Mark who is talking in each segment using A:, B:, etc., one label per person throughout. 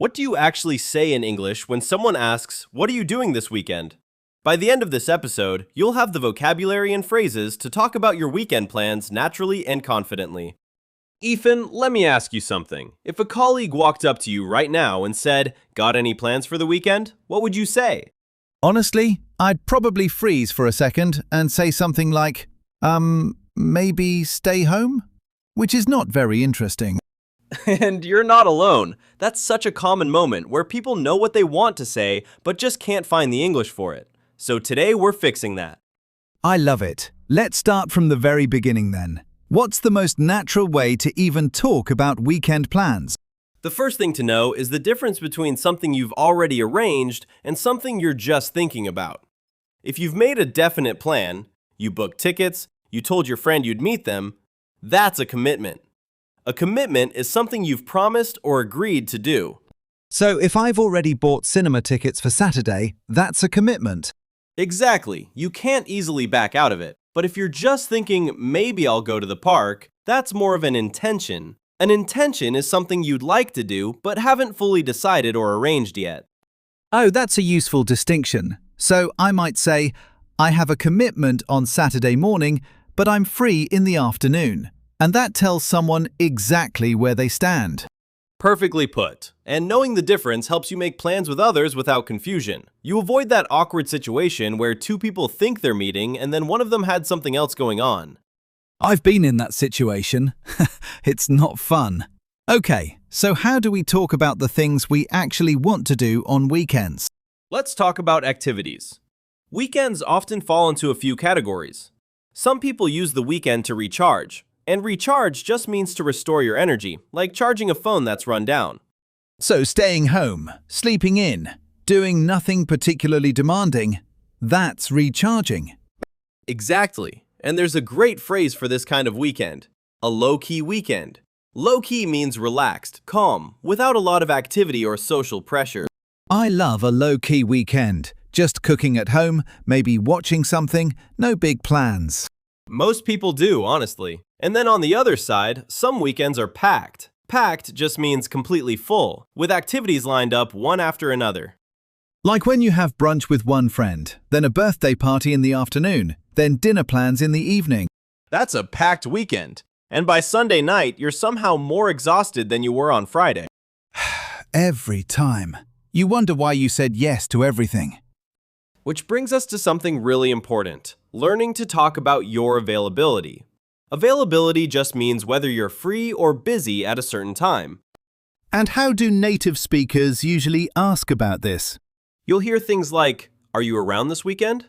A: What do you actually say in English when someone asks, "What are you doing this weekend?" By the end of this episode, you'll have the vocabulary and phrases to talk about your weekend plans naturally and confidently. Ethan, let me ask you something. If a colleague walked up to you right now and said, "Got any plans for the weekend?" what would you say?
B: Honestly, I'd probably freeze for a second and say something like, maybe stay home? Which is not very interesting.
A: And you're not alone. That's such a common moment where people know what they want to say, but just can't find the English for it. So today we're fixing that.
B: I love it. Let's start from the very beginning then. What's the most natural way to even talk about weekend plans?
A: The first thing to know is the difference between something you've already arranged and something you're just thinking about. If you've made a definite plan, you booked tickets, you told your friend you'd meet them, that's a commitment. A commitment is something you've promised or agreed to do.
B: So if I've already bought cinema tickets for Saturday, that's a commitment.
A: Exactly. You can't easily back out of it. But if you're just thinking, maybe I'll go to the park, that's more of an intention. An intention is something you'd like to do, but haven't fully decided or arranged yet.
B: Oh, that's a useful distinction. So I might say, I have a commitment on Saturday morning, but I'm free in the afternoon. And that tells someone exactly where they stand.
A: Perfectly put. And knowing the difference helps you make plans with others without confusion. You avoid that awkward situation where two people think they're meeting and then one of them had something else going on.
B: I've been in that situation. It's not fun. Okay, so how do we talk about the things we actually want to do on weekends?
A: Let's talk about activities. Weekends often fall into a few categories. Some people use the weekend to recharge. And recharge just means to restore your energy, like charging a phone that's run down.
B: So staying home, sleeping in, doing nothing particularly demanding, that's recharging.
A: Exactly. And there's a great phrase for this kind of weekend, a low-key weekend. Low-key means relaxed, calm, without a lot of activity or social pressure.
B: I love a low-key weekend. Just cooking at home, maybe watching something, no big plans.
A: Most people do, honestly. And then on the other side, some weekends are packed. Packed just means completely full, with activities lined up one after another.
B: Like when you have brunch with one friend, then a birthday party in the afternoon, then dinner plans in the evening.
A: That's a packed weekend. And by Sunday night, you're somehow more exhausted than you were on Friday.
B: Every time. You wonder why you said yes to everything.
A: Which brings us to something really important, learning to talk about your availability. Availability just means whether you're free or busy at a certain time.
B: And how do native speakers usually ask about this?
A: You'll hear things like, "Are you around this weekend?"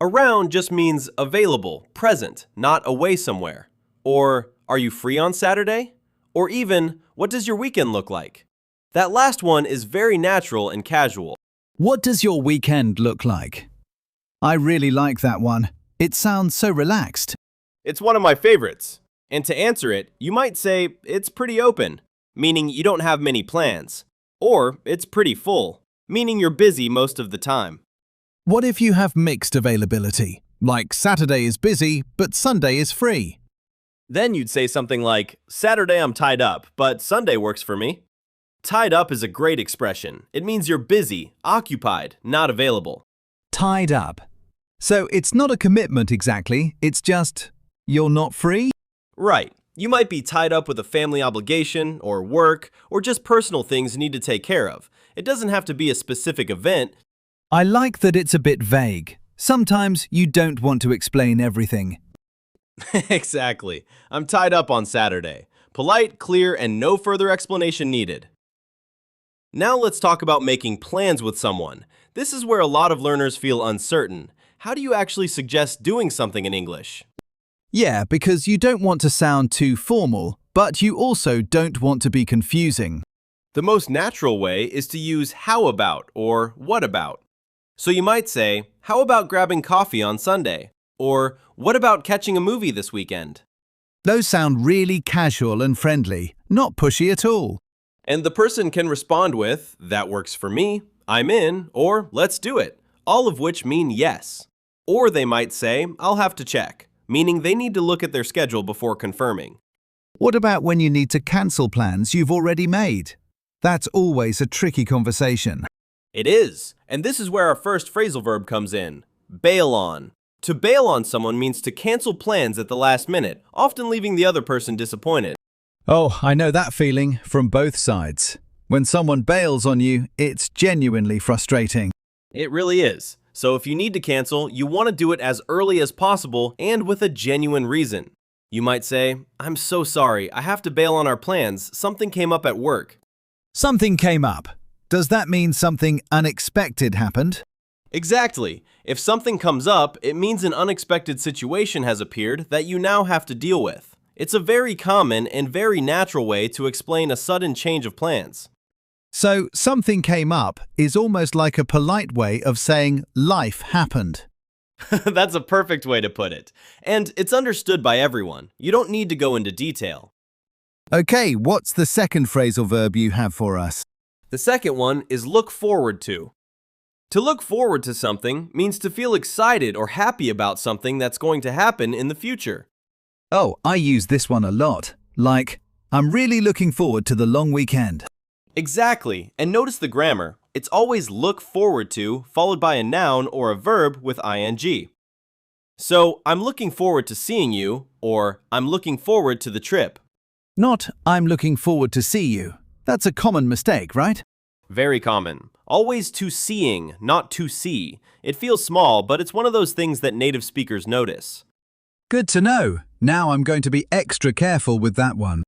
A: Around just means available, present, not away somewhere. Or, "Are you free on Saturday?" Or even, "What does your weekend look like?" That last one is very natural and casual.
B: What does your weekend look like? I really like that one. It sounds so relaxed.
A: It's one of my favorites. And to answer it, you might say, "It's pretty open," meaning you don't have many plans. Or, "It's pretty full," meaning you're busy most of the time.
B: What if you have mixed availability? Like Saturday is busy, but Sunday is free.
A: Then you'd say something like, "Saturday I'm tied up, but Sunday works for me." Tied up is a great expression. It means you're busy, occupied, not available.
B: Tied up. So it's not a commitment exactly, it's just, you're not free?
A: Right. You might be tied up with a family obligation, or work, or just personal things you need to take care of. It doesn't have to be a specific event.
B: I like that it's a bit vague. Sometimes you don't want to explain everything.
A: Exactly. I'm tied up on Saturday. Polite, clear, and no further explanation needed. Now let's talk about making plans with someone. This is where a lot of learners feel uncertain. How do you actually suggest doing something in English?
B: Yeah, because you don't want to sound too formal, but you also don't want to be confusing.
A: The most natural way is to use how about or what about. So you might say, "How about grabbing coffee on Sunday?" Or, "What about catching a movie this weekend?"
B: Those sound really casual and friendly, not pushy at all.
A: And the person can respond with, "That works for me," "I'm in," or "Let's do it," all of which mean yes. Or they might say, "I'll have to check," meaning they need to look at their schedule before confirming.
B: What about when you need to cancel plans you've already made? That's always a tricky conversation.
A: It is, and this is where our first phrasal verb comes in. Bail on. To bail on someone means to cancel plans at the last minute, often leaving the other person disappointed.
B: Oh, I know that feeling from both sides. When someone bails on you, it's genuinely frustrating.
A: It really is. So if you need to cancel, you want to do it as early as possible and with a genuine reason. You might say, "I'm so sorry, I have to bail on our plans. Something came up at work."
B: Something came up. Does that mean something unexpected happened?
A: Exactly. If something comes up, it means an unexpected situation has appeared that you now have to deal with. It's a very common and very natural way to explain a sudden change of plans.
B: So, something came up is almost like a polite way of saying life happened.
A: That's a perfect way to put it. And it's understood by everyone. You don't need to go into detail.
B: Okay, what's the second phrasal verb you have for us?
A: The second one is look forward to. To look forward to something means to feel excited or happy about something that's going to happen in the future.
B: Oh, I use this one a lot. Like, I'm really looking forward to the long weekend.
A: Exactly, and notice the grammar. It's always look forward to, followed by a noun or a verb with ing. So, I'm looking forward to seeing you, or I'm looking forward to the trip.
B: Not, I'm looking forward to see you. That's a common mistake, right?
A: Very common. Always to seeing, not to see. It feels small, but it's one of those things that native speakers notice.
B: Good to know. Now I'm going to be extra careful with that one.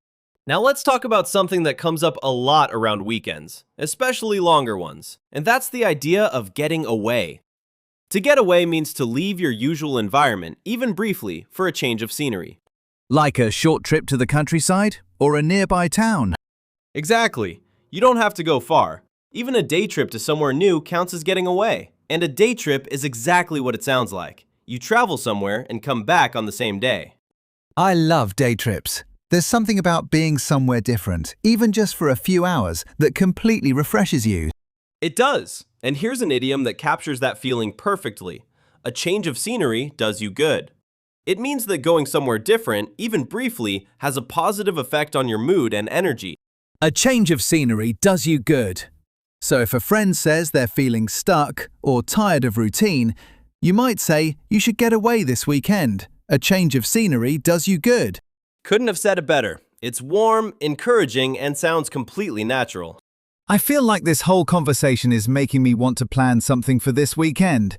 A: Now let's talk about something that comes up a lot around weekends, especially longer ones, and that's the idea of getting away. To get away means to leave your usual environment, even briefly, for a change of scenery.
B: Like a short trip to the countryside or a nearby town.
A: Exactly. You don't have to go far. Even a day trip to somewhere new counts as getting away. And a day trip is exactly what it sounds like. You travel somewhere and come back on the same day.
B: I love day trips. There's something about being somewhere different, even just for a few hours, that completely refreshes you.
A: It does. And here's an idiom that captures that feeling perfectly. A change of scenery does you good. It means that going somewhere different, even briefly, has a positive effect on your mood and energy.
B: A change of scenery does you good. So if a friend says they're feeling stuck or tired of routine, you might say you should get away this weekend. A change of scenery does you good.
A: Couldn't have said it better. It's warm, encouraging, and sounds completely natural.
B: I feel like this whole conversation is making me want to plan something for this weekend.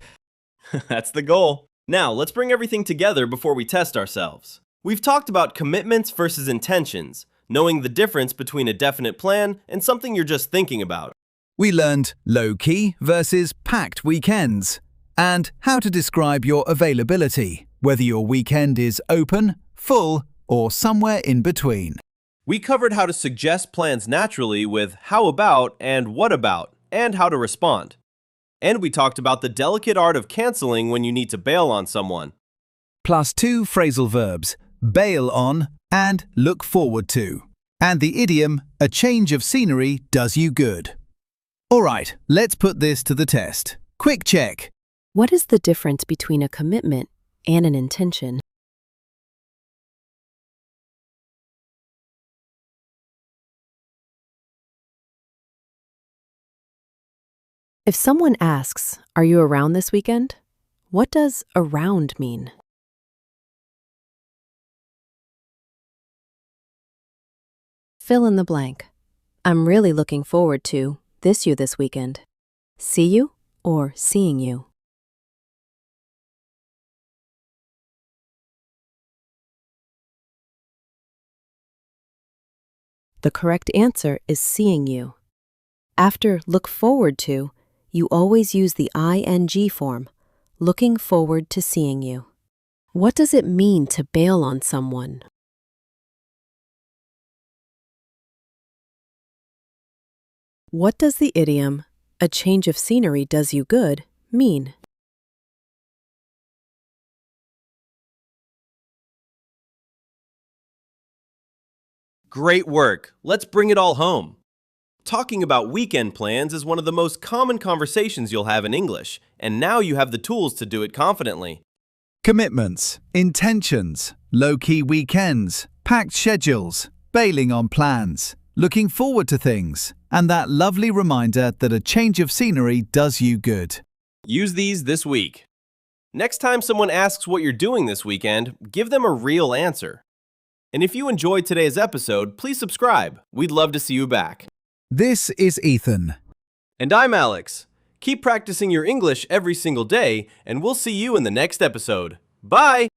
A: That's the goal. Now, let's bring everything together before we test ourselves. We've talked about commitments versus intentions, knowing the difference between a definite plan and something you're just thinking about.
B: We learned low-key versus packed weekends, and how to describe your availability, whether your weekend is open, full, or somewhere in between.
A: We covered how to suggest plans naturally with how about and what about, and how to respond. And we talked about the delicate art of canceling when you need to bail on someone.
B: Plus 2 phrasal verbs, bail on and look forward to. And the idiom, a change of scenery does you good. Alright, let's put this to the test. Quick check.
C: What is the difference between a commitment and an intention? If someone asks, "Are you around this weekend?" What does around mean? Fill in the blank. I'm really looking forward to this weekend. See you or seeing you? The correct answer is seeing you. After look forward to, you always use the ing form, looking forward to seeing you. What does it mean to bail on someone? What does the idiom, a change of scenery does you good, mean?
A: Great work. Let's bring it all home. Talking about weekend plans is one of the most common conversations you'll have in English, and now you have the tools to do it confidently.
B: Commitments, intentions, low-key weekends, packed schedules, bailing on plans, looking forward to things, and that lovely reminder that a change of scenery does you good.
A: Use these this week. Next time someone asks what you're doing this weekend, give them a real answer. And if you enjoyed today's episode, please subscribe. We'd love to see you back.
B: This is Ethan.
A: And I'm Alex. Keep practicing your English every single day, and we'll see you in the next episode. Bye!